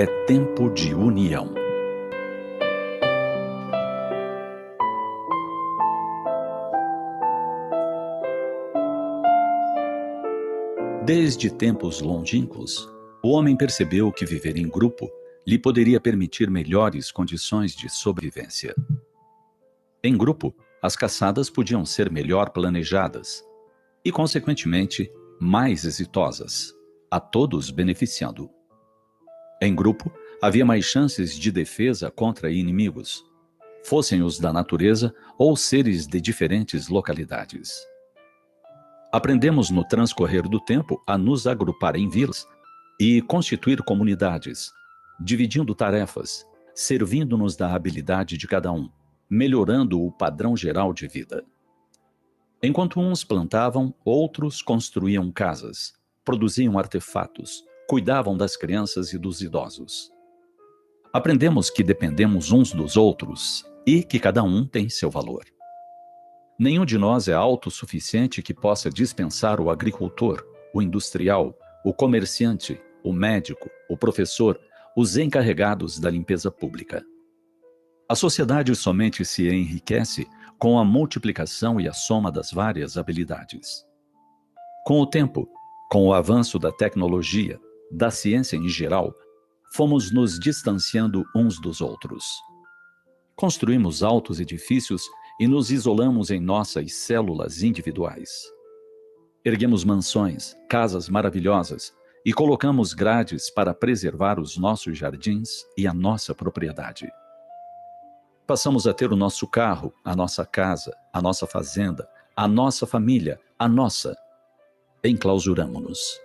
É tempo de união. Desde tempos longínquos, o homem percebeu que viver em grupo lhe poderia permitir melhores condições de sobrevivência. Em grupo, as caçadas podiam ser melhor planejadas e, consequentemente, mais exitosas, a todos beneficiando. Em grupo, havia mais chances de defesa contra inimigos, fossem os da natureza ou seres de diferentes localidades. Aprendemos no transcorrer do tempo a nos agrupar em vilas e constituir comunidades, dividindo tarefas, servindo-nos da habilidade de cada um, melhorando o padrão geral de vida. Enquanto uns plantavam, outros construíam casas, produziam artefatos, cuidavam das crianças e dos idosos. Aprendemos que dependemos uns dos outros e que cada um tem seu valor. Nenhum de nós é autossuficiente que possa dispensar o agricultor, o industrial, o comerciante, o médico, o professor, os encarregados da limpeza pública. A sociedade somente se enriquece com a multiplicação e a soma das várias habilidades. Com o tempo, com o avanço da tecnologia, da ciência em geral, fomos nos distanciando uns dos outros. Construímos altos edifícios e nos isolamos em nossas células individuais. Erguemos mansões, casas maravilhosas e colocamos grades para preservar os nossos jardins e a nossa propriedade. Passamos a ter o nosso carro, a nossa casa, a nossa fazenda, a nossa família, a nossa. Enclausuramo-nos.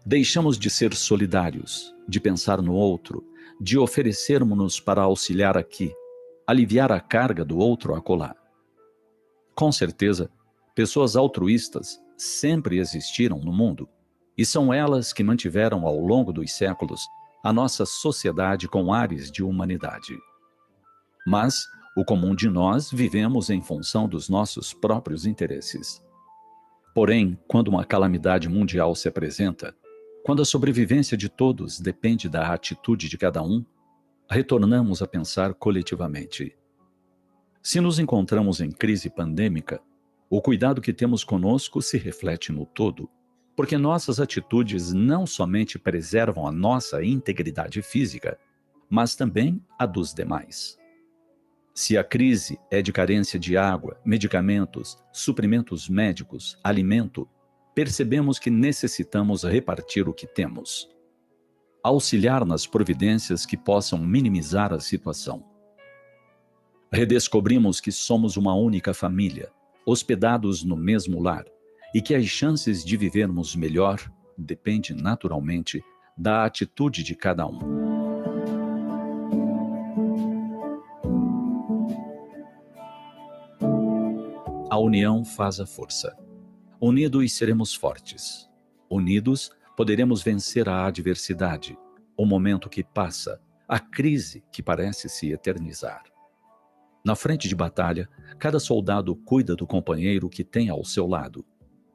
Deixamos de ser solidários, de pensar no outro, de oferecermos-nos para auxiliar aqui, aliviar a carga do outro acolá. Com certeza, pessoas altruístas sempre existiram no mundo, e são elas que mantiveram ao longo dos séculos a nossa sociedade com ares de humanidade. Mas o comum de nós vivemos em função dos nossos próprios interesses. Porém, quando uma calamidade mundial se apresenta, quando a sobrevivência de todos depende da atitude de cada um, retornamos a pensar coletivamente. Se nos encontramos em crise pandêmica, o cuidado que temos conosco se reflete no todo, porque nossas atitudes não somente preservam a nossa integridade física, mas também a dos demais. Se a crise é de carência de água, medicamentos, suprimentos médicos, alimento, percebemos que necessitamos repartir o que temos. Auxiliar nas providências que possam minimizar a situação. Redescobrimos que somos uma única família, hospedados no mesmo lar, e que as chances de vivermos melhor dependem naturalmente da atitude de cada um. A união faz a força. Unidos seremos fortes. Unidos poderemos vencer a adversidade, o momento que passa, a crise que parece se eternizar. Na frente de batalha, cada soldado cuida do companheiro que tem ao seu lado,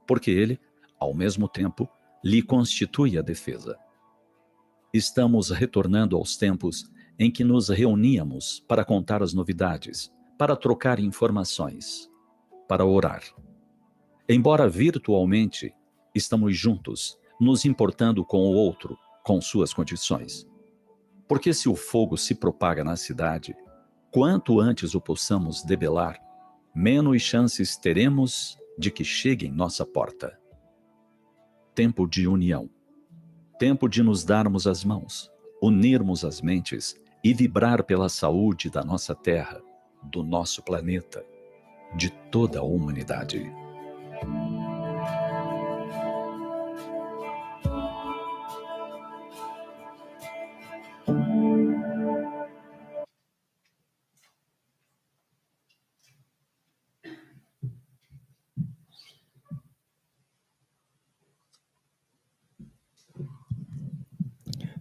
porque ele, ao mesmo tempo, lhe constitui a defesa. Estamos retornando aos tempos em que nos reuníamos para contar as novidades, para trocar informações, para orar. Embora virtualmente, estamos juntos, nos importando com o outro, com suas condições. Porque se o fogo se propaga na cidade, quanto antes o possamos debelar, menos chances teremos de que chegue em nossa porta. Tempo de união. Tempo de nos darmos as mãos, unirmos as mentes e vibrar pela saúde da nossa terra, do nosso planeta, de toda a humanidade.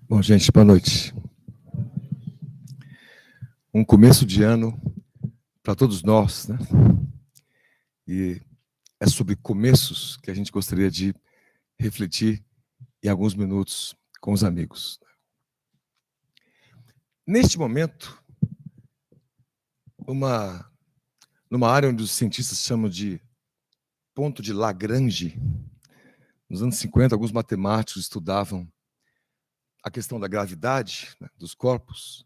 Bom, gente, boa noite. Um começo de ano para todos nós, né? E é sobre começos que a gente gostaria de refletir em alguns minutos com os amigos. Neste momento, numa área onde os cientistas chamam de ponto de Lagrange, nos anos 50, alguns matemáticos estudavam a questão da gravidade, né, dos corpos,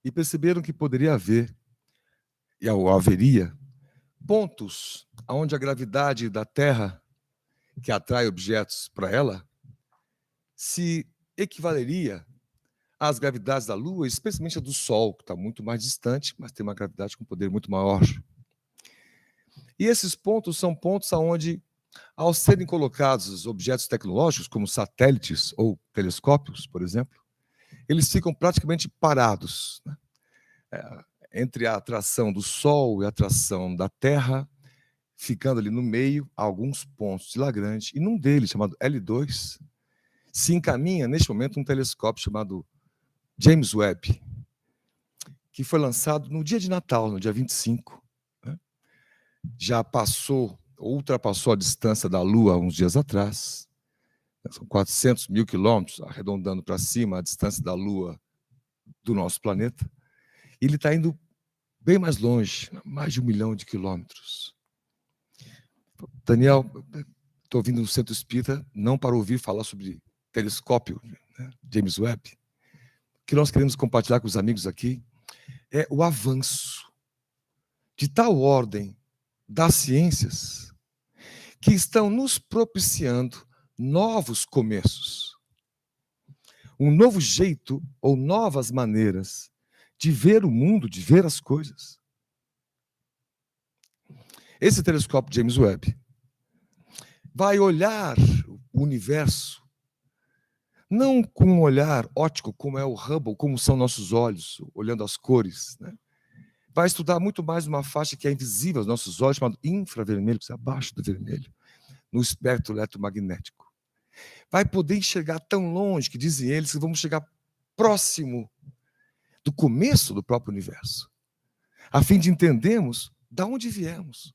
e perceberam que poderia haver, e haveria, pontos onde a gravidade da Terra, que atrai objetos para ela, se equivaleria às gravidades da Lua, especialmente a do Sol, que está muito mais distante, mas tem uma gravidade com poder muito maior. E esses pontos são pontos onde, ao serem colocados objetos tecnológicos, como satélites ou telescópios, por exemplo, eles ficam praticamente parados, né? Entre a atração do Sol e a atração da Terra, ficando ali no meio, alguns pontos de Lagrange, e num deles, chamado L2, se encaminha, neste momento, um telescópio chamado James Webb, que foi lançado no dia de Natal, no dia 25. Né? Já ultrapassou a distância da Lua uns dias atrás. São 400 mil quilômetros, arredondando para cima a distância da Lua do nosso planeta. E ele está indo bem mais longe, mais de 1 milhão de quilômetros. Daniel, estou vindo no Centro Espírita, não para ouvir falar sobre telescópio, né, James Webb. O que nós queremos compartilhar com os amigos aqui é o avanço de tal ordem das ciências que estão nos propiciando novos começos, um novo jeito ou novas maneiras de ver o mundo, de ver as coisas. Esse telescópio James Webb vai olhar o universo não com um olhar óptico, como é o Hubble, como são nossos olhos, olhando as cores, né? Vai estudar muito mais uma faixa que é invisível aos nossos olhos, chamada infravermelho, que está abaixo do vermelho, no espectro eletromagnético. Vai poder enxergar tão longe, que dizem eles, que vamos chegar próximo do começo do próprio universo, a fim de entendermos de onde viemos.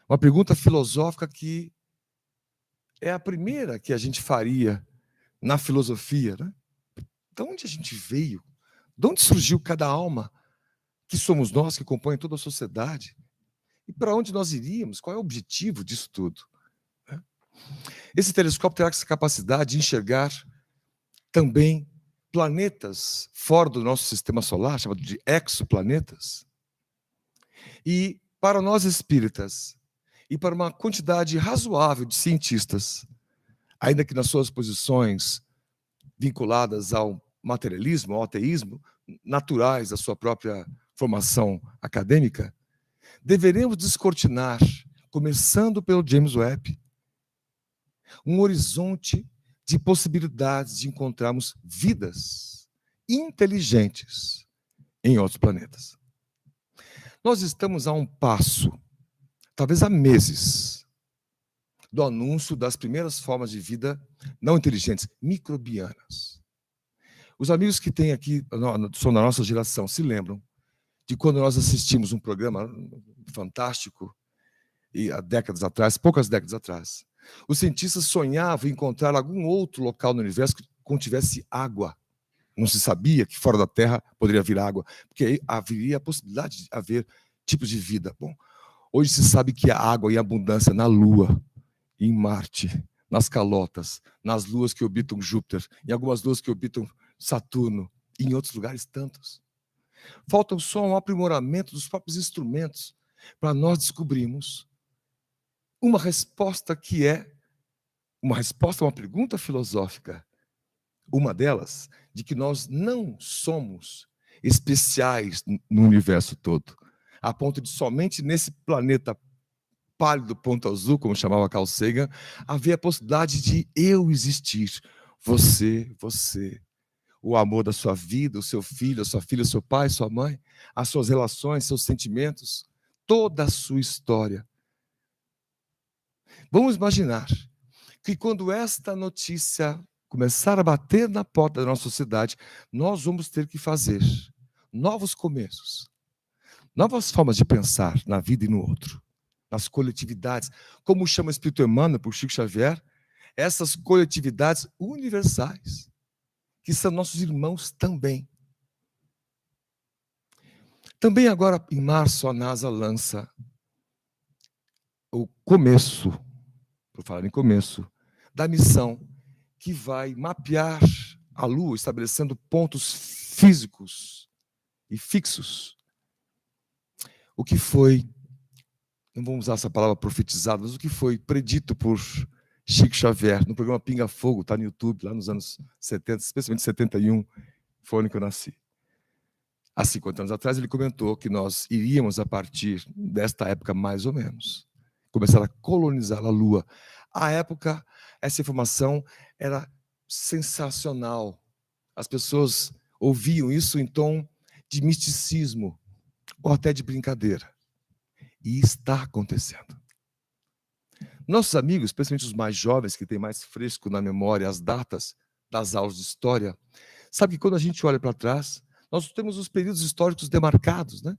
Uma pergunta filosófica que é a primeira que a gente faria na filosofia, né? De onde a gente veio? De onde surgiu cada alma que somos nós, que compõem toda a sociedade? E para onde nós iríamos? Qual é o objetivo disso tudo? Esse telescópio terá essa capacidade de enxergar também planetas fora do nosso sistema solar, chamado de exoplanetas. E para nós espíritas, e para uma quantidade razoável de cientistas, ainda que nas suas posições vinculadas ao materialismo, ao ateísmo, naturais da sua própria formação acadêmica, deveremos descortinar, começando pelo James Webb, um horizonte de possibilidades de encontrarmos vidas inteligentes em outros planetas. Nós estamos a um passo, talvez há meses, do anúncio das primeiras formas de vida não inteligentes, microbianas. Os amigos que têm aqui, são da nossa geração, se lembram de quando nós assistimos um programa fantástico, e há décadas atrás, poucas décadas atrás, os cientistas sonhavam em encontrar algum outro local no universo que contivesse água. Não se sabia que fora da Terra poderia haver água, porque aí haveria a possibilidade de haver tipos de vida. Bom, hoje se sabe que há água em abundância na Lua, em Marte, nas calotas, nas luas que orbitam Júpiter, em algumas luas que orbitam Saturno, e em outros lugares tantos. Falta só um aprimoramento dos próprios instrumentos para nós descobrirmos uma resposta que é uma resposta a uma pergunta filosófica. Uma delas, de que nós não somos especiais no universo todo, a ponto de somente nesse planeta pálido ponto azul, como chamava Carl Sagan, haver a possibilidade de eu existir. Você, o amor da sua vida, o seu filho, a sua filha, o seu pai, sua mãe, as suas relações, seus sentimentos, toda a sua história. Vamos imaginar que quando esta notícia começar a bater na porta da nossa sociedade, nós vamos ter que fazer novos começos, novas formas de pensar na vida e no outro, nas coletividades, como chama o Espírito Emmanuel por Chico Xavier, essas coletividades universais, que são nossos irmãos também. Também agora, em março, a NASA lança o começo, por falar em começo, da missão que vai mapear a Lua, estabelecendo pontos físicos e fixos. O que foi, não vamos usar essa palavra profetizado, mas o que foi predito por Chico Xavier no programa Pinga Fogo, está no YouTube, lá nos anos 70, especialmente 71, foi o ano que eu nasci. Há 50 anos atrás, ele comentou que nós iríamos, a partir desta época, mais ou menos, começar a colonizar a Lua. À época, essa informação era sensacional. As pessoas ouviam isso em tom de misticismo, ou até de brincadeira. E está acontecendo. Nossos amigos, especialmente os mais jovens, que têm mais fresco na memória as datas das aulas de história, sabe que quando a gente olha para trás, nós temos os períodos históricos demarcados, né?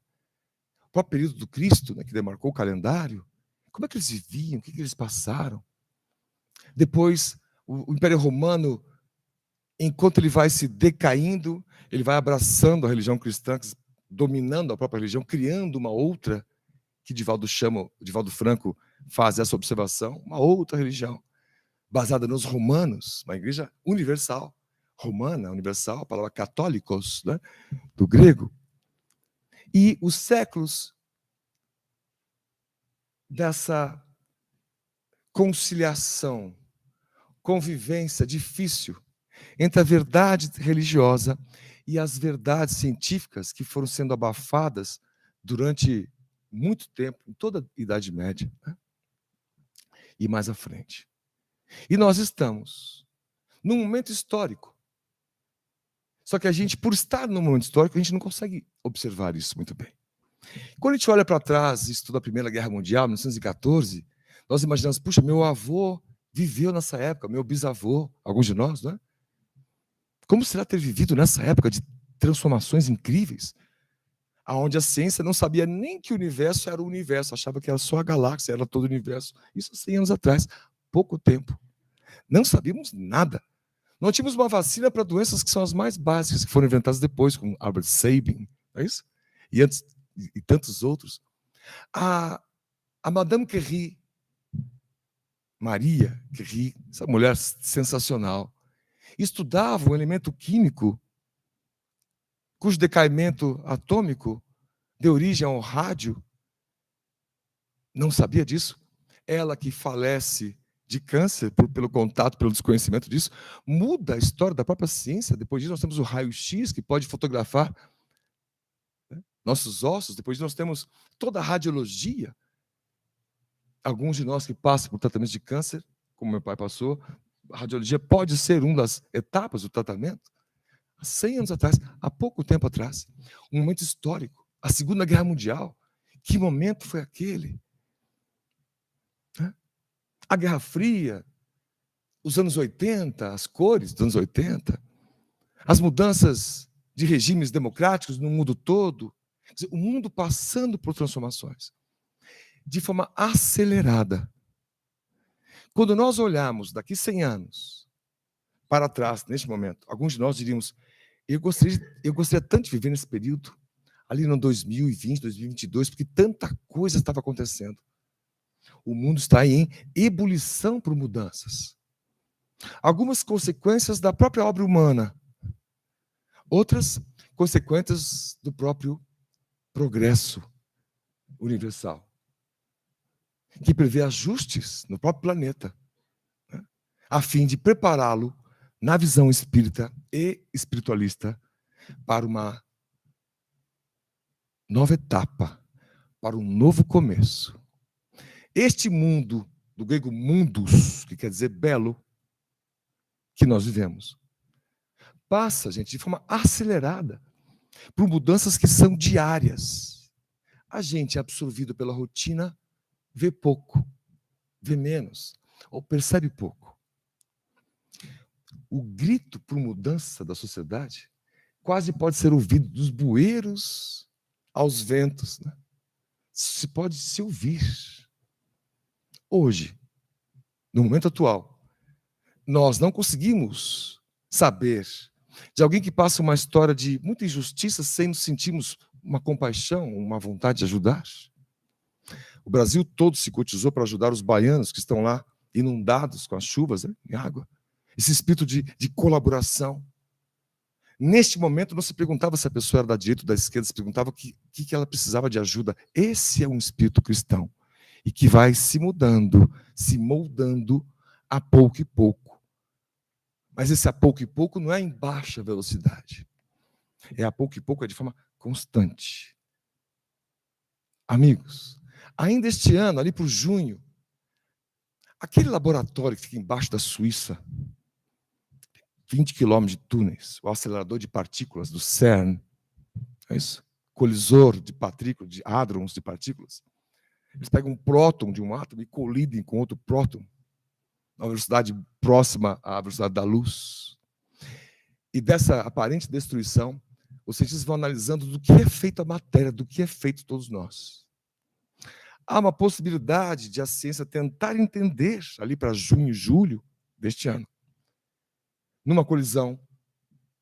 O próprio período do Cristo, né, que demarcou o calendário. Como é que eles viviam? O que eles passaram? Depois, o Império Romano, enquanto ele vai se decaindo, ele vai abraçando a religião cristã, dominando a própria religião, criando uma outra, que Divaldo Franco faz essa observação, uma outra religião, baseada nos romanos, uma igreja universal, romana, universal, a palavra católicos, né, do grego. E os séculos dessa conciliação, convivência difícil entre a verdade religiosa e as verdades científicas que foram sendo abafadas durante muito tempo, em toda a Idade Média, né? E mais à frente. E nós estamos num momento histórico. Só que a gente, por estar num momento histórico, a gente não consegue observar isso muito bem. Quando a gente olha para trás e estuda a Primeira Guerra Mundial, 1914, nós imaginamos, puxa, meu avô viveu nessa época, meu bisavô, alguns de nós, né? Como será ter vivido nessa época de transformações incríveis, onde a ciência não sabia nem que o universo era o universo, achava que era só a galáxia, era todo o universo. Isso há 100 anos atrás, pouco tempo. Não sabíamos nada. Não tínhamos uma vacina para doenças que são as mais básicas, que foram inventadas depois, como Albert Sabin, não é isso? E tantos outros. A Madame Curie, Maria Curie, essa mulher sensacional, estudava um elemento químico cujo decaimento atômico deu origem ao rádio. Não sabia disso? Ela que falece de câncer pelo contato, pelo desconhecimento disso, muda a história da própria ciência. Depois disso, nós temos o raio-x, que pode fotografar, né, nossos ossos. Depois disso, nós temos toda a radiologia. Alguns de nós que passam por tratamento de câncer, como meu pai passou, a radiologia pode ser uma das etapas do tratamento. Há 100 anos atrás, há pouco tempo atrás, um momento histórico, a Segunda Guerra Mundial. Que momento foi aquele? A Guerra Fria, os anos 80, as cores dos anos 80, as mudanças de regimes democráticos no mundo todo, quer dizer, o mundo passando por transformações de forma acelerada. Quando nós olharmos daqui 100 anos para trás, neste momento, alguns de nós diríamos, eu gostaria tanto de viver nesse período, ali no 2020, 2022, porque tanta coisa estava acontecendo. O mundo está em ebulição por mudanças. Algumas consequências da própria obra humana, outras consequências do próprio progresso universal, que prevê ajustes no próprio planeta, né, a fim de prepará-lo, na visão espírita e espiritualista, para uma nova etapa, para um novo começo. Este mundo, do grego mundus, que quer dizer belo, que nós vivemos, passa, gente, de forma acelerada, por mudanças que são diárias. A gente é absorvido pela rotina, vê pouco, vê menos, ou percebe pouco. O grito por mudança da sociedade quase pode ser ouvido dos bueiros aos ventos, né? Se pode se ouvir. Hoje, no momento atual, nós não conseguimos saber de alguém que passa uma história de muita injustiça sem nos sentirmos uma compaixão, uma vontade de ajudar. O Brasil todo se cotizou para ajudar os baianos que estão lá inundados com as chuvas, né, em água. Esse espírito de colaboração. Neste momento, não se perguntava se a pessoa era da direita ou da esquerda, se perguntava que ela precisava de ajuda. Esse é um espírito cristão. E que vai se mudando, se moldando a pouco e pouco. Mas esse a pouco e pouco não é em baixa velocidade. É a pouco e pouco, é de forma constante. Amigos, ainda este ano, ali por junho, aquele laboratório que fica embaixo da Suíça, 20 quilômetros de túneis, o acelerador de partículas do CERN, é isso? Colisor de partículas, de hadrons de partículas. Eles pegam um próton de um átomo e colidem com outro próton, na velocidade próxima à velocidade da luz. E dessa aparente destruição, os cientistas vão analisando do que é feita a matéria, do que é feito todos nós. Há uma possibilidade de a ciência tentar entender, ali para junho, julho deste ano, numa colisão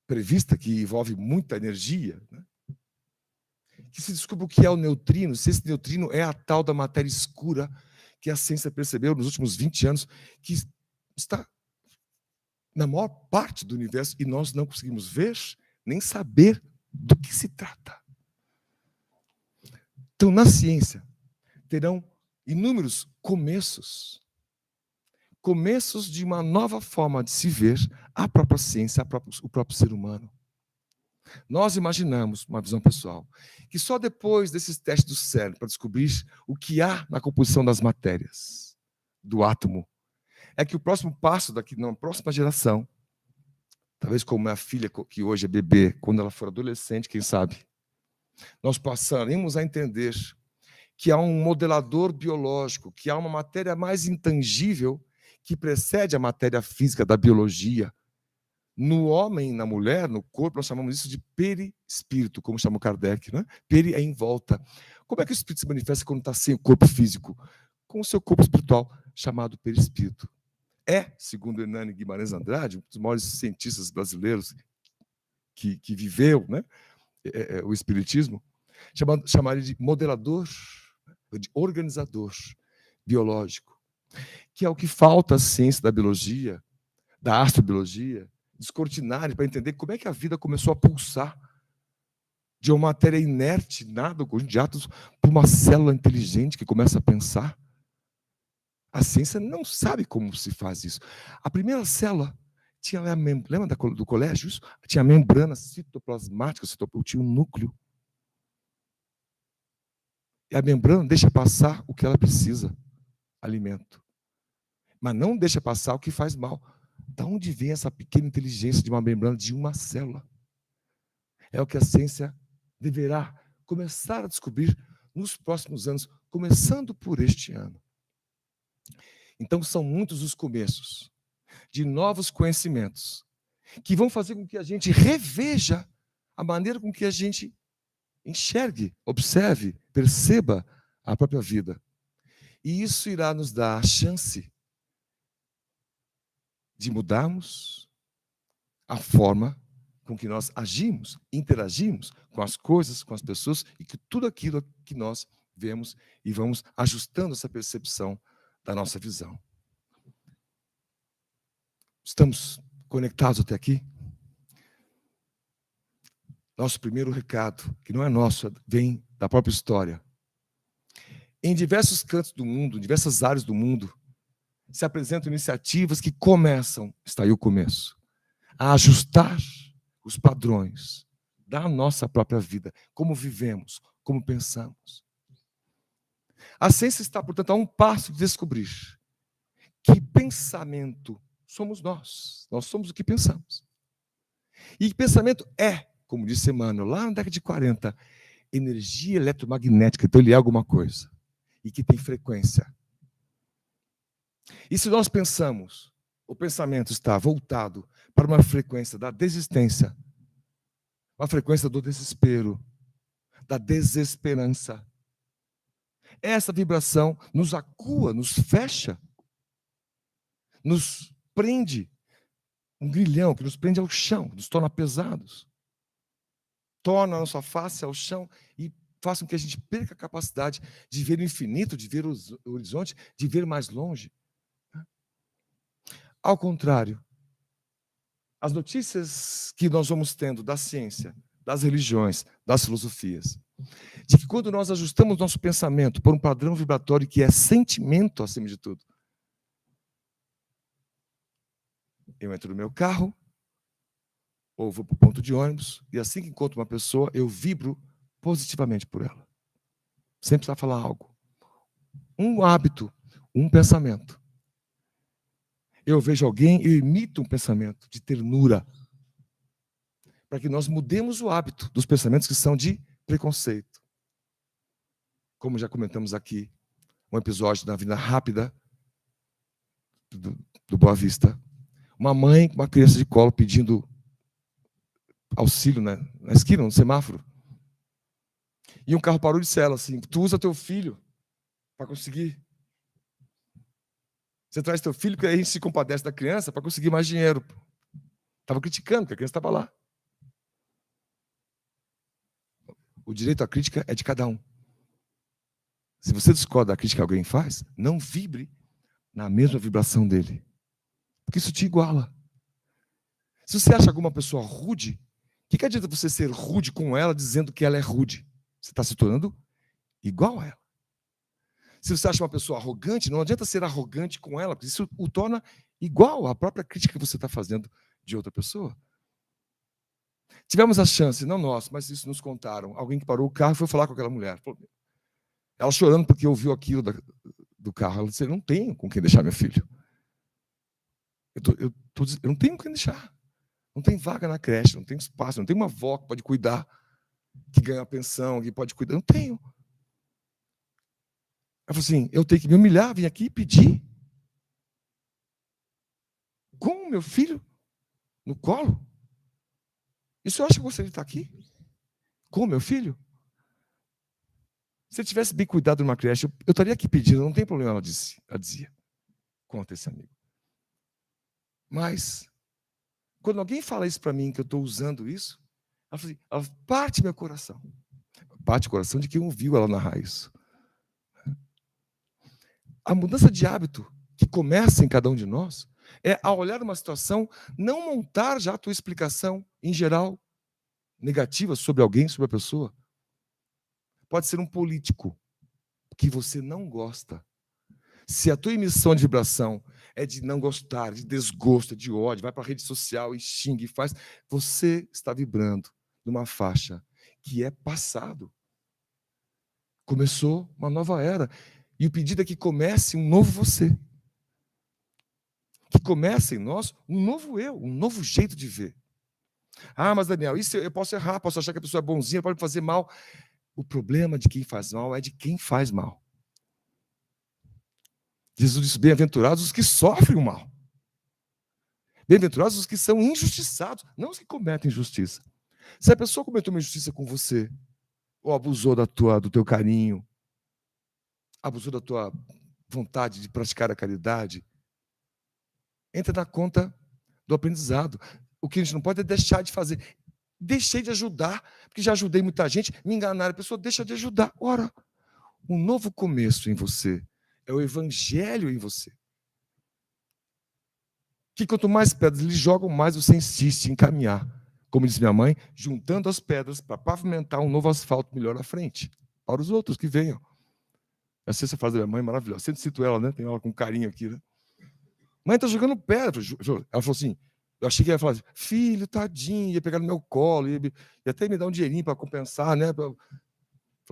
prevista que envolve muita energia, né, que se descubra o que é o neutrino, se esse neutrino é a tal da matéria escura que a ciência percebeu nos últimos 20 anos, que está na maior parte do universo e nós não conseguimos ver, nem saber do que se trata. Então, na ciência, terão inúmeros começos de uma nova forma de se ver a própria ciência, o próprio ser humano. Nós imaginamos, uma visão pessoal, que só depois desses testes do CERN, para descobrir o que há na composição das matérias, do átomo, é que o próximo passo daqui, na próxima geração, talvez como a filha que hoje é bebê, quando ela for adolescente, quem sabe, nós passaremos a entender que há um modelador biológico, que há uma matéria mais intangível que precede a matéria física da biologia. No homem, na mulher, no corpo, nós chamamos isso de perispírito, como chamou Kardec. Né? Peri é em volta. Como é que o espírito se manifesta quando está sem o corpo físico? Com o seu corpo espiritual, chamado perispírito. É, segundo Hernani Guimarães Andrade, um dos maiores cientistas brasileiros que viveu, né, o espiritismo, chamaria de modelador, de organizador biológico, que é o que falta à ciência da biologia, da astrobiologia, descortinarem para entender como é que a vida começou a pulsar de uma matéria inerte, nada, conjunto de átomos, para uma célula inteligente que começa a pensar. A ciência não sabe como se faz isso. A primeira célula tinha a lembra do colégio? Isso? Tinha a membrana citoplasmática, tinha um núcleo. E a membrana deixa passar o que ela precisa, alimento. Mas não deixa passar o que faz mal. Da onde vem essa pequena inteligência de uma membrana de uma célula? É o que a ciência deverá começar a descobrir nos próximos anos, começando por este ano. Então, são muitos os começos de novos conhecimentos que vão fazer com que a gente reveja a maneira com que a gente enxergue, observe, perceba a própria vida. E isso irá nos dar a chance de mudarmos a forma com que nós agimos, interagimos com as coisas, com as pessoas e que tudo aquilo que nós vemos e vamos ajustando essa percepção da nossa visão. Estamos conectados até aqui? Nosso primeiro recado, que não é nosso, vem da própria história. Em diversos cantos do mundo, em diversas áreas do mundo, se apresentam iniciativas que começam, está aí o começo, a ajustar os padrões da nossa própria vida, como vivemos, como pensamos. A ciência está, portanto, a um passo de descobrir que pensamento somos nós. Nós somos o que pensamos. E pensamento é, como disse Emmanuel, lá na década de 40, energia eletromagnética, então ele é alguma coisa, e que tem frequência. E se nós pensamos, o pensamento está voltado para uma frequência da desistência, uma frequência do desespero, da desesperança, essa vibração nos acua, nos fecha, nos prende, um grilhão que nos prende ao chão, nos torna pesados. torna a nossa face ao chão e faz com que a gente perca a capacidade de ver o infinito, de ver o horizonte, de ver mais longe. Ao contrário, as notícias que nós vamos tendo da ciência, das religiões, das filosofias, de que quando nós ajustamos nosso pensamento por um padrão vibratório que é sentimento acima de tudo, eu entro no meu carro, ou vou para o ponto de ônibus, e assim que encontro uma pessoa, eu vibro positivamente por ela. Sem precisar falar algo. Um hábito, um pensamento. Eu vejo alguém, eu imito um pensamento de ternura, para que nós mudemos o hábito dos pensamentos que são de preconceito. Como já comentamos aqui, um episódio da Vida Rápida do Boa Vista. Uma mãe com uma criança de colo pedindo auxílio, né, na esquina, no semáforo. E um carro parou e disse a ela assim: tu usa teu filho para conseguir. Você traz teu filho, porque aí a gente se compadece da criança para conseguir mais dinheiro. Estava criticando, porque a criança estava lá. O direito à crítica é de cada um. Se você discorda da crítica que alguém faz, não vibre na mesma vibração dele. Porque isso te iguala. Se você acha alguma pessoa rude, o que adianta você ser rude com ela dizendo que ela é rude? Você está se tornando igual a ela. Se você acha uma pessoa arrogante, não adianta ser arrogante com ela, porque isso o torna igual à própria crítica que você está fazendo de outra pessoa. Tivemos a chance, não nós, mas isso nos contaram. Alguém que parou o carro e foi falar com aquela mulher. Ela chorando porque ouviu aquilo do carro. Ela disse: eu não tenho com quem deixar meu filho. Eu não tenho com quem deixar. Não tem vaga na creche, não tem espaço, não tem uma avó que pode cuidar, que ganha a pensão, que pode cuidar. Não tenho. Ela falou assim: eu tenho que me humilhar, vim aqui pedir. Com o meu filho no colo? Isso eu acho que eu gostaria de estar aqui? Com o meu filho? Se ele tivesse bem cuidado numa creche, eu estaria aqui pedindo, não tem problema, ela dizia. Conta esse amigo. Mas, quando alguém fala isso para mim, que eu estou usando isso, ela parte meu coração. Parte o coração de quem ouviu ela narrar isso. A mudança de hábito que começa em cada um de nós é, ao olhar uma situação, não montar já a tua explicação, em geral, negativa sobre alguém, sobre a pessoa. Pode ser um político que você não gosta. Se a tua emissão de vibração é de não gostar, de desgosto, de ódio, vai para a rede social e xinga e faz, você está vibrando numa faixa que é passado. Começou uma nova era. E o pedido é que comece um novo você. Que comece em nós um novo eu, um novo jeito de ver. Ah, mas Daniel, isso eu posso errar, posso achar que a pessoa é bonzinha, pode fazer mal. O problema de quem faz mal é de quem faz mal. Jesus disse: bem-aventurados os que sofrem o mal. Bem-aventurados os que são injustiçados, não os que cometem injustiça. Se a pessoa cometeu uma injustiça com você, ou abusou do teu carinho, abusou da tua vontade de praticar a caridade, entra na conta do aprendizado. O que a gente não pode é deixar de fazer. Deixei de ajudar, porque já ajudei muita gente, me enganaram, a pessoa deixa de ajudar. Ora, um novo começo em você é o evangelho em você. Que quanto mais pedras lhe jogam, mais você insiste em caminhar. Como diz minha mãe, juntando as pedras para pavimentar um novo asfalto melhor à frente, para os outros que venham. Essa frase da minha mãe é maravilhosa. Sempre cito ela, né? Tem ela com carinho aqui, né? Mãe, tá jogando pedra. Ela falou assim, eu achei que ia falar, filho, tadinho, ia pegar no meu colo, ia até me dar um dinheirinho para compensar, né? Falei,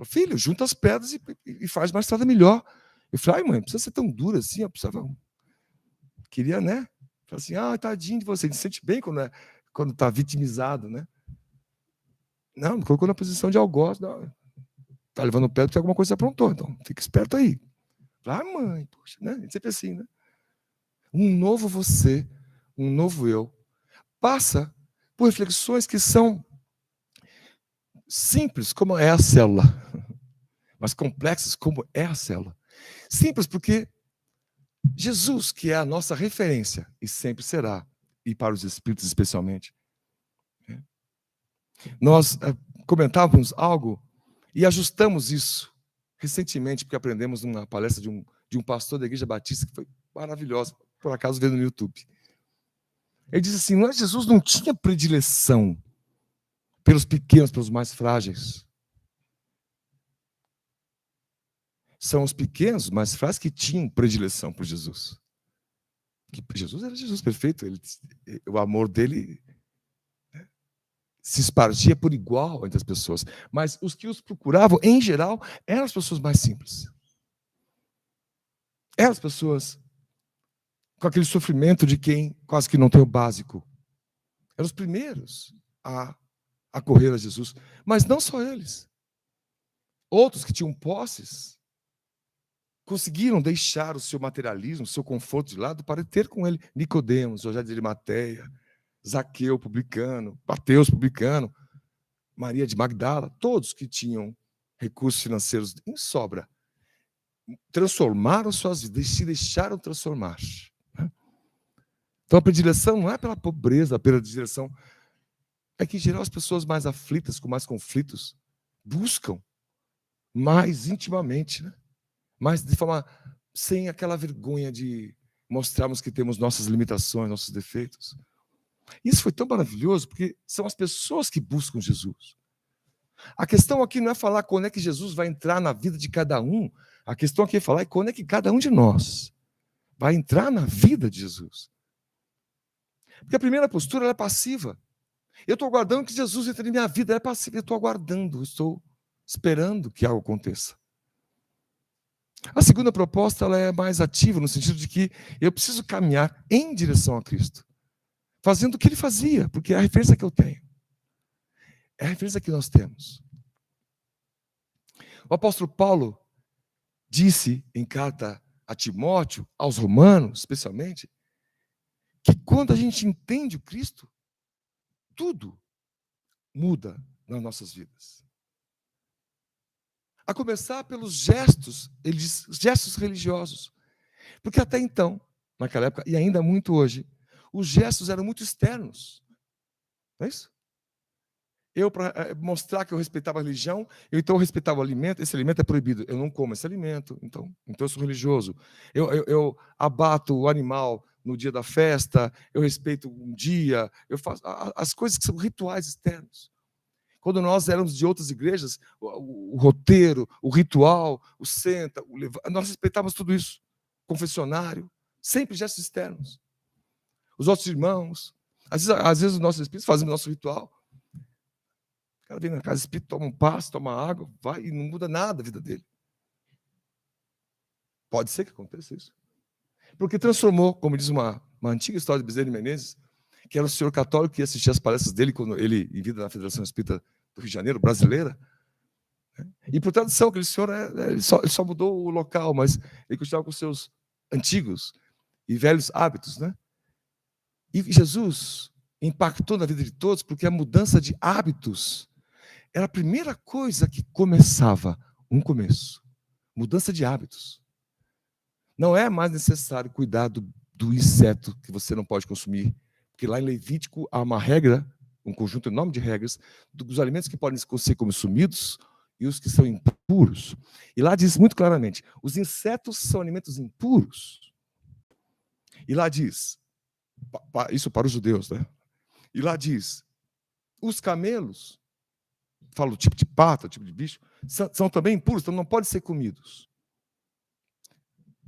filho, junta as pedras e faz uma estrada melhor. Eu falei: ai, mãe, não precisa ser tão dura assim, eu precisava. Queria, né? Falei assim: tadinho de você, se sente bem quando está vitimizado, né? Não, me colocou na posição de algoz, tá levando pedra porque alguma coisa você aprontou, então fica esperto aí. Falei: mãe, poxa, né? Sempre assim, né? Um novo você, um novo eu, passa por reflexões que são simples, como é a célula, mas complexas, como é a célula. Simples porque Jesus, que é a nossa referência, e sempre será, e para os espíritos especialmente, nós comentávamos algo e ajustamos isso recentemente, porque aprendemos numa palestra de um pastor da Igreja Batista, que foi maravilhosa, por acaso vendo no YouTube. Ele diz assim, Jesus não tinha predileção pelos pequenos, pelos mais frágeis. São os pequenos, mais frágeis, que tinham predileção por Jesus. Jesus era Jesus perfeito, o amor dele se espargia por igual entre as pessoas. Mas os que os procuravam, em geral, eram as pessoas mais simples. Eram as pessoas com aquele sofrimento de quem quase que não tem o básico. Eram os primeiros a correr a Jesus. Mas não só eles. Outros que tinham posses conseguiram deixar o seu materialismo, o seu conforto de lado para ter com ele Nicodemos, José de Arimateia, Zaqueu, publicano, Mateus, publicano, Maria de Magdala, todos que tinham recursos financeiros em sobra, transformaram suas vidas, se deixaram transformar. Então a predileção não é pela pobreza, a predileção é que, em geral, as pessoas mais aflitas, com mais conflitos, buscam mais intimamente, né? Mas de forma sem aquela vergonha de mostrarmos que temos nossas limitações, nossos defeitos. Isso foi tão maravilhoso, porque são as pessoas que buscam Jesus. A questão aqui não é falar quando é que Jesus vai entrar na vida de cada um. A questão aqui é falar quando é que cada um de nós vai entrar na vida de Jesus. Porque a primeira postura ela é passiva. Eu estou aguardando que Jesus entre em minha vida. Ela é passiva. Eu estou aguardando, estou esperando que algo aconteça. A segunda proposta ela é mais ativa, no sentido de que eu preciso caminhar em direção a Cristo, fazendo o que ele fazia, porque é a referência que eu tenho. É a referência que nós temos. O apóstolo Paulo disse em carta a Timóteo, aos romanos especialmente, que quando a gente entende o Cristo, tudo muda nas nossas vidas. A começar pelos gestos, ele diz, gestos religiosos. Porque até então, naquela época, e ainda muito hoje, os gestos eram muito externos. Não é isso? Eu, para mostrar que eu respeitava a religião, então eu respeitava o alimento, esse alimento é proibido, eu não como esse alimento, então eu sou religioso. Eu abato o animal no dia da festa, eu respeito um dia, eu faço as coisas que são rituais externos. Quando nós éramos de outras igrejas, o roteiro, o ritual, o senta, nós respeitávamos tudo isso. Confessionário, sempre gestos externos. Os outros irmãos, às vezes os nossos espíritos fazem o nosso ritual. O cara vem na casa espírita, toma um passe, toma água, vai e não muda nada a vida dele. Pode ser que aconteça isso. Porque transformou, como diz uma antiga história de Bezerra de Menezes, que era o senhor católico que ia assistir as palestras dele quando ele, em vida na Federação Espírita do Rio de Janeiro, brasileira. E por tradição, aquele senhor ele só mudou o local, mas ele continuava com seus antigos e velhos hábitos, né? E Jesus impactou na vida de todos, porque a mudança de hábitos era a primeira coisa que começava um começo. Mudança de hábitos. Não é mais necessário cuidar do inseto que você não pode consumir, porque lá em Levítico há uma regra, um conjunto enorme de regras, dos alimentos que podem ser consumidos e os que são impuros. E lá diz muito claramente, os insetos são alimentos impuros. E lá diz, isso para os judeus, né? E lá diz, os camelos, fala o tipo de pata, o tipo de bicho, são também impuros, então não podem ser comidos.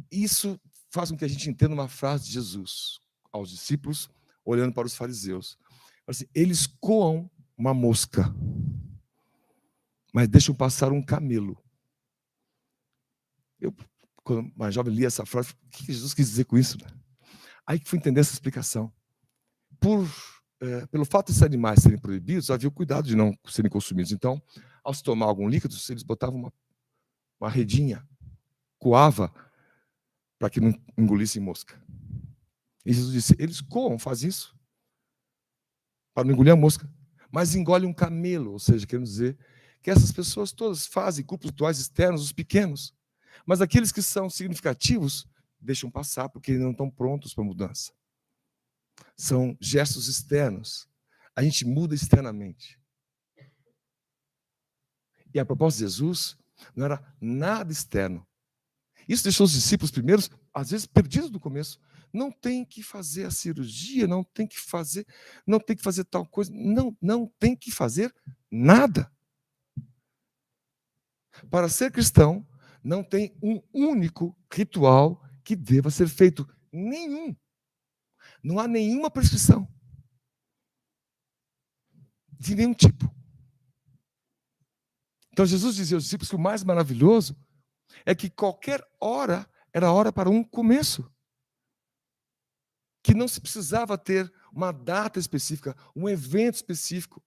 Isso faz com que a gente entenda uma frase de Jesus aos discípulos, olhando para os fariseus. Assim, eles coam uma mosca, mas deixam passar um camelo. Eu, quando mais jovem, li essa frase, o que Jesus quis dizer com isso? Né? Aí que fui entender essa explicação. Pelo fato desses animais serem proibidos, havia o cuidado de não serem consumidos. Então, ao se tomar algum líquido, eles botavam uma redinha, coava, para que não engolissem mosca. E Jesus disse, eles coam, faz isso, para não engolir a mosca, mas engolem um camelo, ou seja, querendo dizer que essas pessoas todas fazem cultos rituais externos, os pequenos, mas aqueles que são significativos, deixam passar, porque não estão prontos para a mudança. São gestos externos. A gente muda externamente. E a proposta de Jesus não era nada externo. Isso deixou os discípulos primeiros, às vezes, perdidos no começo. Não tem que fazer a cirurgia, não tem que fazer tal coisa. Não tem que fazer nada. Para ser cristão, não tem um único ritual que deva ser feito. Nenhum. Não há nenhuma prescrição. De nenhum tipo. Então Jesus dizia aos discípulos que o mais maravilhoso é que qualquer hora era hora para um começo. Que não se precisava ter uma data específica, um evento específico.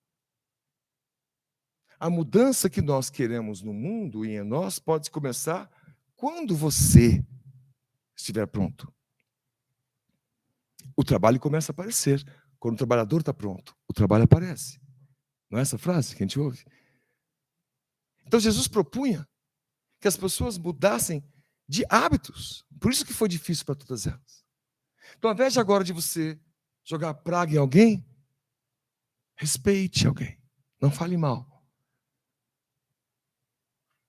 A mudança que nós queremos no mundo e em nós pode começar quando você estiver pronto. O trabalho começa a aparecer. Quando o trabalhador está pronto, o trabalho aparece. Não é essa frase que a gente ouve? Então Jesus propunha que as pessoas mudassem de hábitos. Por isso que foi difícil para todas elas. Então, ao invés de agora de você jogar praga em alguém, respeite alguém. Não fale mal.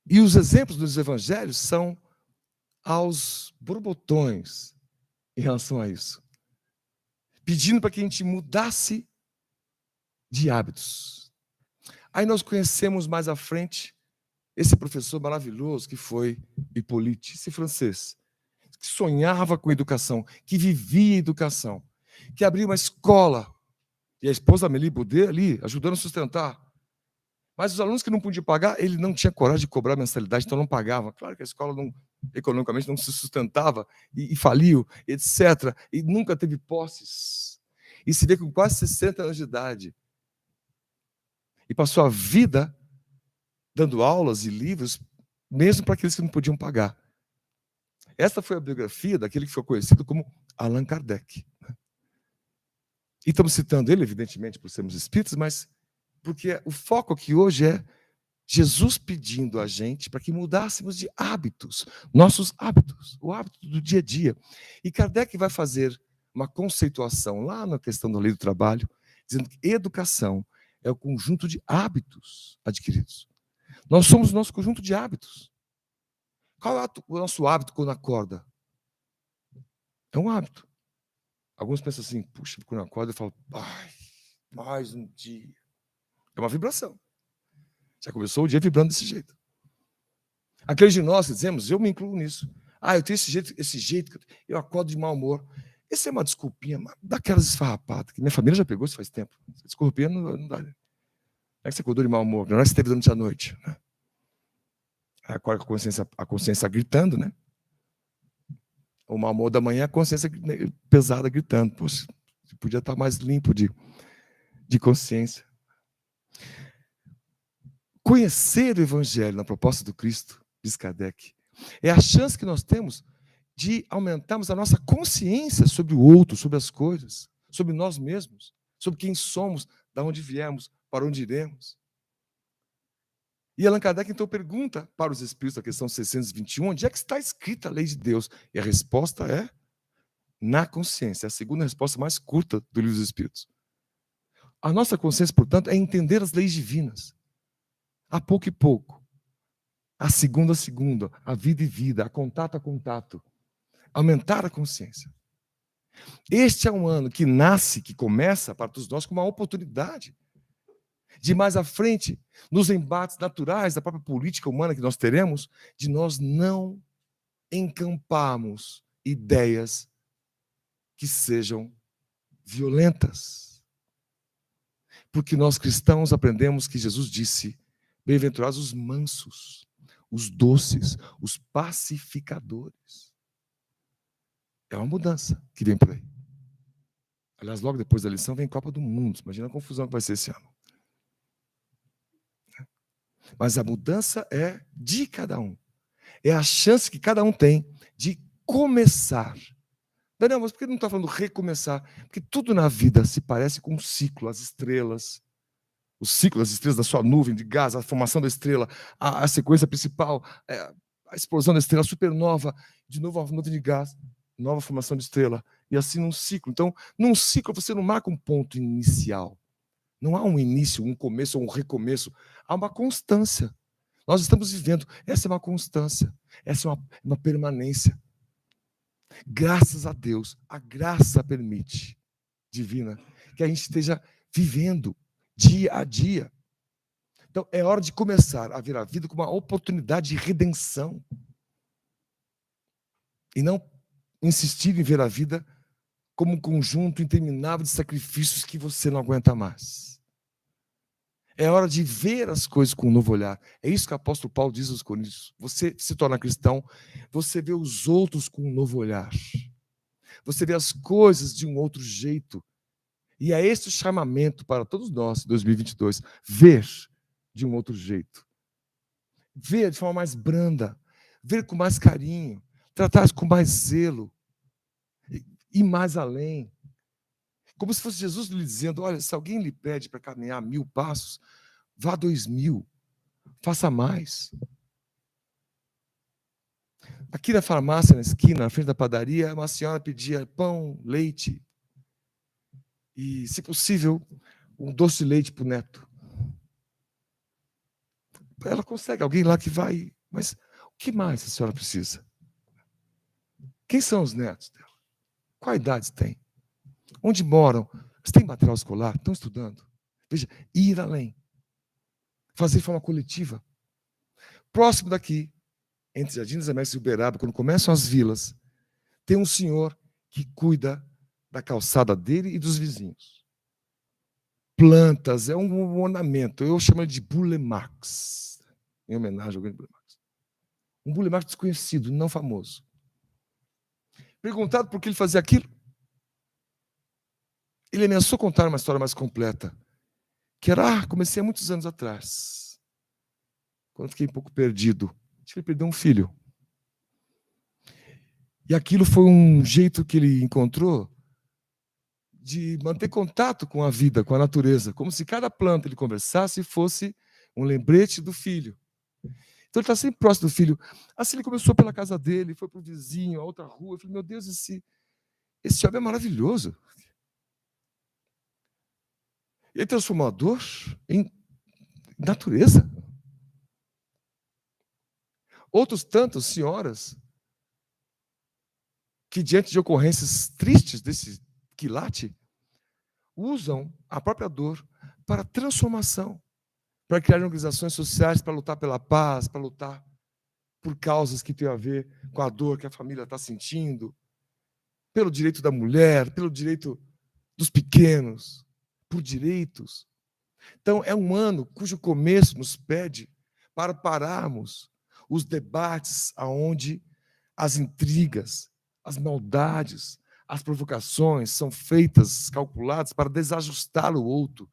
E os exemplos dos evangelhos são aos borbotões em relação a isso. Pedindo para que a gente mudasse de hábitos. Aí nós conhecemos mais à frente esse professor maravilhoso que foi Hippolyte, esse francês, que sonhava com educação, que vivia educação, que abriu uma escola, e a esposa Amélie Baudet ali, ajudando a sustentar. Mas os alunos que não podiam pagar, ele não tinha coragem de cobrar mensalidade, então não pagava. Claro que a escola economicamente não se sustentava, e faliu, etc. E nunca teve posses. E se vê com quase 60 anos de idade. E passou a vida dando aulas e livros, mesmo para aqueles que não podiam pagar. Esta foi a biografia daquele que ficou conhecido como Allan Kardec. E estamos citando ele, evidentemente, por sermos espíritos, mas porque o foco aqui hoje é Jesus pedindo a gente para que mudássemos de hábitos, nossos hábitos, o hábito do dia a dia. E Kardec vai fazer uma conceituação lá na questão da lei do trabalho, dizendo que educação é o conjunto de hábitos adquiridos. Nós somos o nosso conjunto de hábitos. Qual é o nosso hábito quando acorda? É um hábito. Alguns pensam assim, puxa, quando acorda eu falo, ai, mais um dia. É uma vibração. Já começou o dia vibrando desse jeito. Aqueles de nós que dizemos, eu me incluo nisso. Eu tenho esse jeito, eu acordo de mau humor. Essa é uma desculpinha, daquelas esfarrapadas, que minha família já pegou isso faz tempo. Desculpinha não dá. Não é que você acordou de mau humor, não é que você teve durante a noite. Né? Acorda com a consciência gritando, né? O mau humor da manhã, a consciência pesada gritando. Poxa, você podia estar mais limpo de consciência. Conhecer o Evangelho na proposta do Cristo, diz Kardec, é a chance que nós temos de aumentarmos a nossa consciência sobre o outro, sobre as coisas, sobre nós mesmos, sobre quem somos, de onde viemos, para onde iremos. E Allan Kardec, então, pergunta para os espíritos da questão 621, onde é que está escrita a lei de Deus? E a resposta é na consciência. É a segunda resposta mais curta do Livro dos Espíritos. A nossa consciência, portanto, é entender as leis divinas. A pouco e pouco. A segunda, a vida e vida, a contato. Aumentar a consciência. Este é um ano que nasce, que começa para todos nós com uma oportunidade de mais à frente, nos embates naturais da própria política humana que nós teremos, de nós não encamparmos ideias que sejam violentas. Porque nós cristãos aprendemos que Jesus disse, bem-aventurados os mansos, os doces, os pacificadores. É uma mudança que vem por aí. Aliás, logo depois da lição vem Copa do Mundo. Imagina a confusão que vai ser esse ano. Mas a mudança é de cada um. É a chance que cada um tem de começar. Daniel, mas por que não está falando recomeçar? Porque tudo na vida se parece com um ciclo, as estrelas. O ciclo das estrelas da sua nuvem de gás, a formação da estrela, a sequência principal, a explosão da estrela, a supernova, de novo a nuvem de gás, nova formação de estrela. E assim num ciclo. Então, num ciclo você não marca um ponto inicial. Não há um início, um começo ou um recomeço. Há uma constância. Nós estamos vivendo. Essa é uma constância. Essa é uma permanência. Graças a Deus, a graça permite, divina, que a gente esteja vivendo dia a dia. Então, é hora de começar a ver a vida como uma oportunidade de redenção. E não insistir em ver a vida como um conjunto interminável de sacrifícios que você não aguenta mais. É hora de ver as coisas com um novo olhar. É isso que o apóstolo Paulo diz aos Coríntios. Você se torna cristão, você vê os outros com um novo olhar. Você vê as coisas de um outro jeito. E é esse o chamamento para todos nós, em 2022. Ver de um outro jeito. Ver de forma mais branda. Ver com mais carinho. Tratar com mais zelo. Ir mais além. Como se fosse Jesus lhe dizendo, olha, se alguém lhe pede para caminhar 1000 passos, vá 2000. Faça mais. Aqui na farmácia, na esquina, na frente da padaria, uma senhora pedia pão, leite e, se possível, um doce de leite para o neto. Ela consegue, alguém lá que vai, mas o que mais a senhora precisa? Quem são os netos dela? Qual idade tem? Onde moram? Eles têm material escolar? Estão estudando? Veja, ir além. Fazer de forma coletiva. Próximo daqui, entre Jardim das Américas e Uberaba, quando começam as vilas, tem um senhor que cuida da calçada dele e dos vizinhos. Plantas, é um ornamento. Eu chamo ele de Bulemax, em homenagem ao grande Bulemax. Um Bulemax desconhecido, não famoso. Perguntado por que ele fazia aquilo, ele ameaçou contar uma história mais completa, que era, comecei há muitos anos atrás, quando fiquei um pouco perdido. Acho que ele perdeu um filho. E aquilo foi um jeito que ele encontrou de manter contato com a vida, com a natureza, como se cada planta ele conversasse fosse um lembrete do filho. Então ele está sempre próximo do filho. Assim ele começou pela casa dele, foi para o vizinho, a outra rua. Eu falei, meu Deus, esse homem é maravilhoso. Ele transformou a dor em natureza. Outros tantos, senhoras, que diante de ocorrências tristes desse quilate, usam a própria dor para transformação, para criar organizações sociais, para lutar pela paz, para lutar por causas que têm a ver com a dor que a família está sentindo, pelo direito da mulher, pelo direito dos pequenos, por direitos. Então, é um ano cujo começo nos pede para pararmos os debates aonde as intrigas, as maldades, as provocações são feitas, calculadas para desajustar o outro,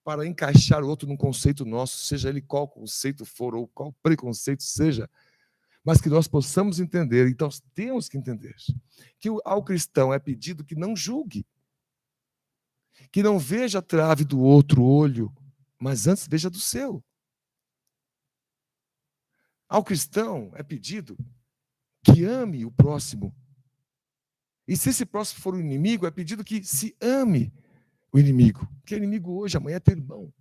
para encaixar o outro num conceito nosso, seja ele qual conceito for ou qual preconceito seja, mas que nós possamos entender, então temos que entender, que ao cristão é pedido que não julgue, que não veja a trave do outro olho, mas antes veja do seu. Ao cristão é pedido que ame o próximo. E se esse próximo for o inimigo, é pedido que se ame o inimigo. Porque é inimigo hoje, amanhã é teu irmão.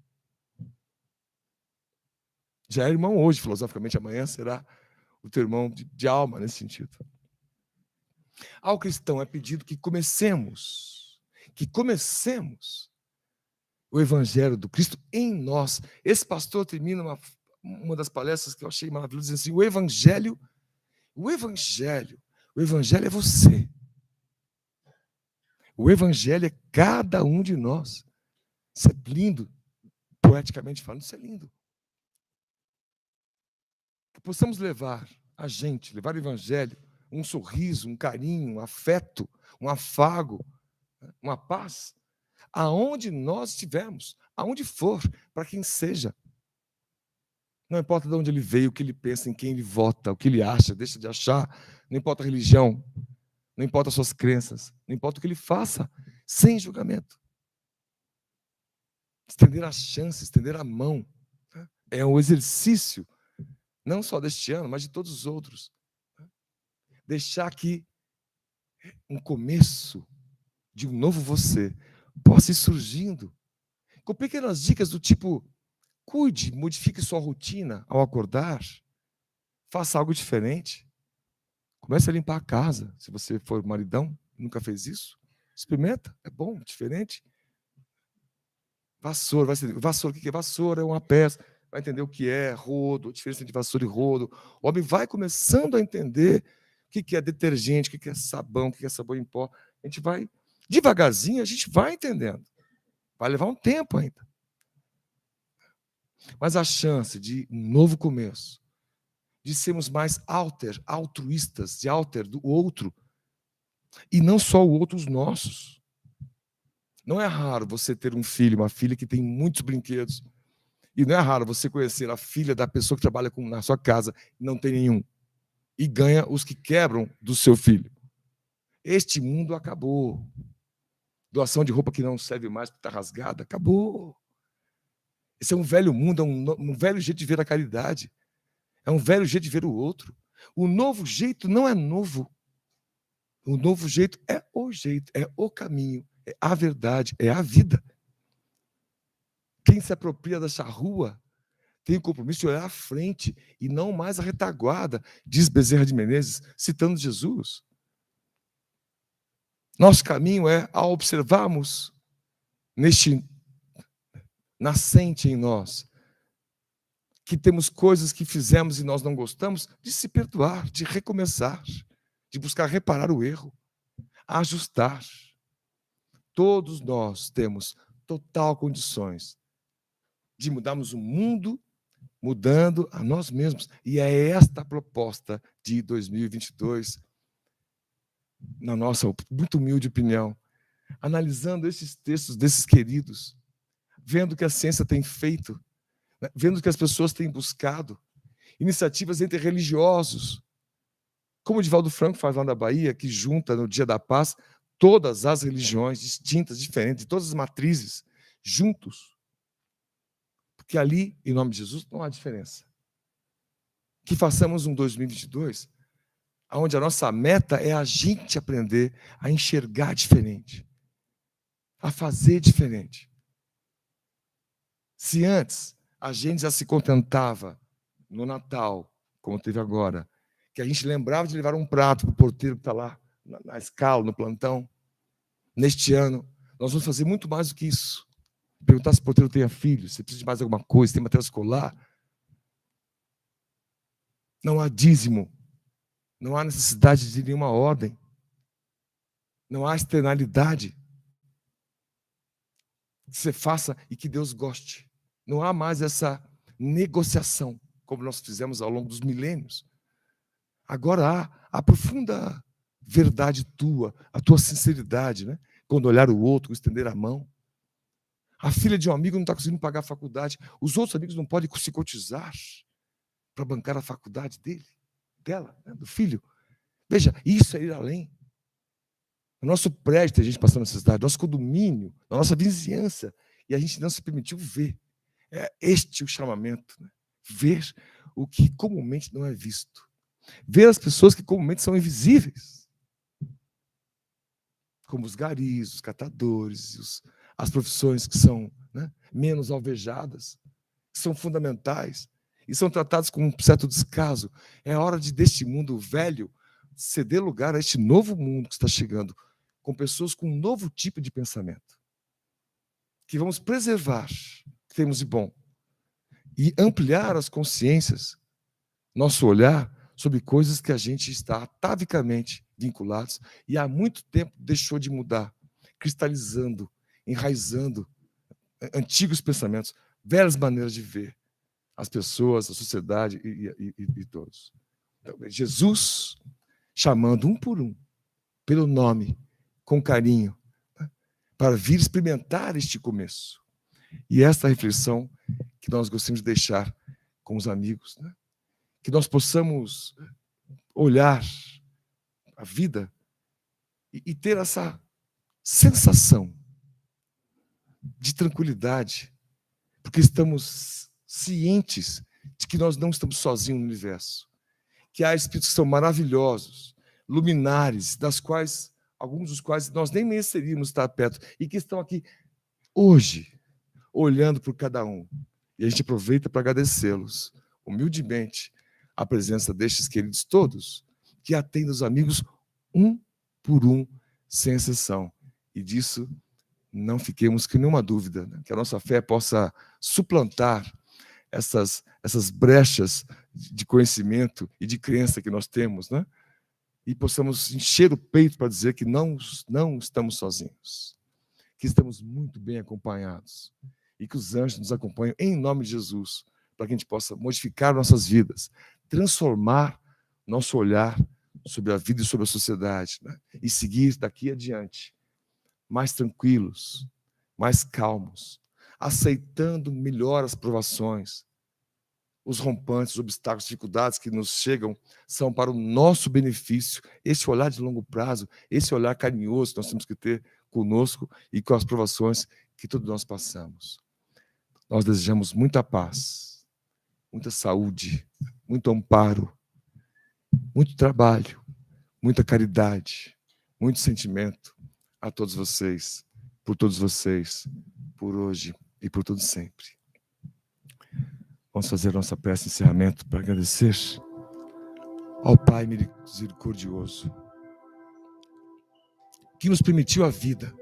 Já é irmão hoje, filosoficamente, amanhã será o teu irmão de alma, nesse sentido. Ao cristão é pedido que comecemos o evangelho do Cristo em nós. Esse pastor termina uma das palestras que eu achei maravilhosa, dizendo assim, o evangelho é você. O evangelho é cada um de nós. Isso é lindo, poeticamente falando, isso é lindo. Que possamos levar o evangelho, um sorriso, um carinho, um afeto, um afago, uma paz, aonde nós estivermos, aonde for, para quem seja. Não importa de onde ele veio, o que ele pensa, em quem ele vota, o que ele acha, deixa de achar, não importa a religião, não importa as suas crenças, não importa o que ele faça, sem julgamento. Estender a chance, estender a mão. É um exercício, não só deste ano, mas de todos os outros. Deixar que um começo de um novo você possa ir surgindo, com pequenas dicas do tipo, cuide, modifique sua rotina ao acordar. Faça algo diferente. Comece a limpar a casa. Se você for maridão, nunca fez isso, experimenta. É bom, diferente. Vassoura, vai ser, vassoura, o que é vassoura? É uma peça. Vai entender o que é rodo, a diferença entre vassoura e rodo. O homem vai começando a entender o que é detergente, o que é sabão, o que é sabão em pó. A gente vai, devagarzinho, a gente vai entendendo. Vai levar um tempo ainda. Mas a chance de um novo começo, de sermos mais altruístas, de alter do outro, e não só o outro, os nossos. Não é raro você ter um filho, uma filha que tem muitos brinquedos, e não é raro você conhecer a filha da pessoa que trabalha na sua casa e não tem nenhum, e ganha os que quebram do seu filho. Este mundo acabou. Doação de roupa que não serve mais porque está rasgada, acabou. Esse é um velho mundo, é um velho jeito de ver a caridade. É um velho jeito de ver o outro. O novo jeito não é novo. O novo jeito, é o caminho, é a verdade, é a vida. Quem se apropria dessa rua tem o compromisso de olhar à frente e não mais à retaguarda, diz Bezerra de Menezes, citando Jesus. Nosso caminho é, ao observarmos neste nascente em nós, que temos coisas que fizemos e nós não gostamos, de se perdoar, de recomeçar, de buscar reparar o erro, ajustar. Todos nós temos total condições de mudarmos o mundo, mudando a nós mesmos. E é esta a proposta de 2022, na nossa muito humilde opinião, analisando esses textos desses queridos, vendo o que a ciência tem feito, vendo o que as pessoas têm buscado, iniciativas entre religiosos, como o Divaldo Franco faz lá na Bahia, que junta no Dia da Paz todas as religiões distintas, diferentes, de todas as matrizes, juntos. Porque ali, em nome de Jesus, não há diferença. Que façamos um 2022 onde a nossa meta é a gente aprender a enxergar diferente, a fazer diferente. Se antes a gente já se contentava no Natal, como teve agora, que a gente lembrava de levar um prato para o porteiro que está lá na escala, no plantão, neste ano, nós vamos fazer muito mais do que isso. Perguntar se o porteiro tem filho, se precisa de mais alguma coisa, se tem material escolar. Não há dízimo, não há necessidade de nenhuma ordem, não há externalidade. Que você faça e que Deus goste. Não há mais essa negociação, como nós fizemos ao longo dos milênios. Agora há a profunda verdade tua, a tua sinceridade, né? Quando olhar o outro, estender a mão. A filha de um amigo não está conseguindo pagar a faculdade. Os outros amigos não podem se cotizar para bancar a faculdade dela, né? Do filho. Veja, isso é ir além. No nosso prédio tem gente passando necessidade, no nosso condomínio, na nossa vizinhança, e a gente não se permitiu ver. É este o chamamento, né? Ver o que comumente não é visto. Ver as pessoas que comumente são invisíveis. Como os garis, os catadores, as profissões que são, né, menos alvejadas, que são fundamentais, e são tratadas com um certo descaso. É hora de, deste mundo velho, ceder lugar a este novo mundo que está chegando, com pessoas com um novo tipo de pensamento, que vamos preservar o que temos de bom e ampliar as consciências, nosso olhar sobre coisas que a gente está atavicamente vinculados e há muito tempo deixou de mudar, cristalizando, enraizando antigos pensamentos, velhas maneiras de ver as pessoas, a sociedade e todos. Então, Jesus chamando um por um, pelo nome, com carinho, né, para vir experimentar este começo. E esta reflexão que nós gostamos de deixar com os amigos, né? Que nós possamos olhar a vida e ter essa sensação de tranquilidade, porque estamos cientes de que nós não estamos sozinhos no universo, que há espíritos que são maravilhosos, luminares, das quais alguns dos quais nós nem mereceríamos estar perto, e que estão aqui hoje, olhando por cada um, E a gente aproveita para agradecê-los, humildemente, a presença destes queridos todos, que atendem os amigos um por um, sem exceção. E disso não fiquemos com nenhuma dúvida, né? Que a nossa fé possa suplantar essas brechas de conhecimento e de crença que nós temos, né? E possamos encher o peito para dizer que não estamos sozinhos, que estamos muito bem acompanhados e que os anjos nos acompanham em nome de Jesus, para que a gente possa modificar nossas vidas, transformar nosso olhar sobre a vida e sobre a sociedade, né? E seguir daqui adiante mais tranquilos, mais calmos, aceitando melhor as provações, os rompantes, os obstáculos, dificuldades que nos chegam são para o nosso benefício. Esse olhar de longo prazo, esse olhar carinhoso que nós temos que ter conosco e com as provações que todos nós passamos. Nós desejamos muita paz, muita saúde, muito amparo, muito trabalho, muita caridade, muito sentimento a todos vocês, por hoje e por todo sempre. Vamos fazer nossa prece de encerramento para agradecer ao Pai misericordioso, que nos permitiu a vida,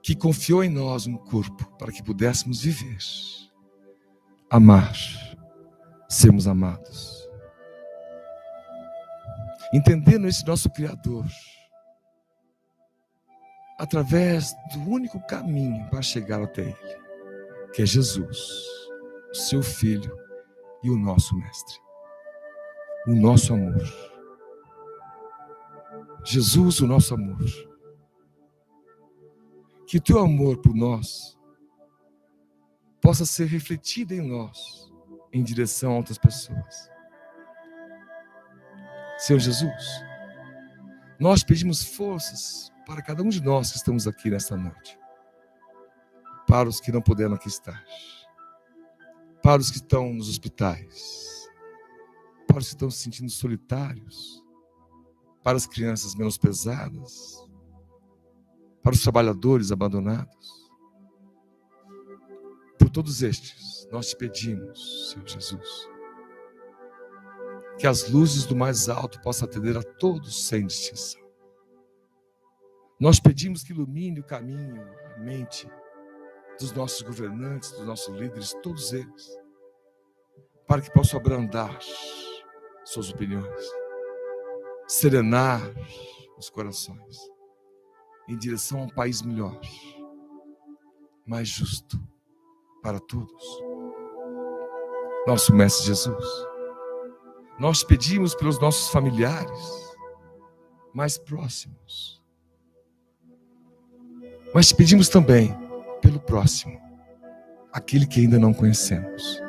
que confiou em nós um corpo para que pudéssemos viver, amar, sermos amados. Entendendo esse nosso Criador, através do único caminho para chegar até Ele, que é Jesus, o seu Filho e o nosso Mestre, o nosso amor. Jesus, o nosso amor. Que o teu amor por nós possa ser refletido em nós, em direção a outras pessoas. Senhor Jesus, nós pedimos forças para cada um de nós que estamos aqui nesta noite, para os que não puderam aqui estar, para os que estão nos hospitais, para os que estão se sentindo solitários, para as crianças menosprezadas, para os trabalhadores abandonados. Por todos estes, nós te pedimos, Senhor Jesus, que as luzes do mais alto possam atender a todos sem distinção. Nós pedimos que ilumine o caminho, a mente dos nossos governantes, dos nossos líderes, todos eles, para que possam abrandar suas opiniões, serenar os corações, em direção a um país melhor, mais justo para todos. Nosso Mestre Jesus, nós pedimos pelos nossos familiares mais próximos, mas te pedimos também pelo próximo, aquele que ainda não conhecemos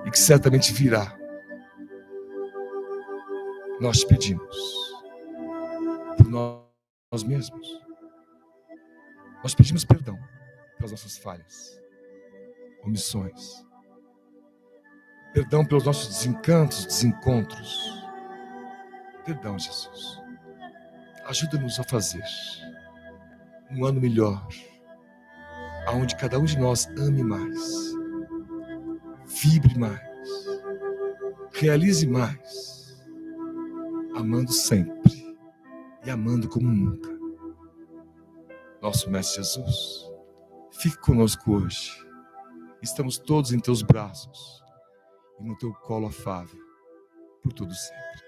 e que certamente virá. Nós te pedimos por nós mesmos. Nós pedimos perdão pelas nossas falhas, omissões. Perdão pelos nossos desencantos, desencontros. Perdão, Jesus. Ajuda-nos a fazer um ano melhor, aonde cada um de nós ame mais, vibre mais, realize mais, amando sempre e amando como nunca. Nosso Mestre Jesus, fique conosco hoje. Estamos todos em teus braços e no teu colo afável, por todo sempre.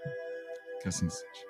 Que assim seja.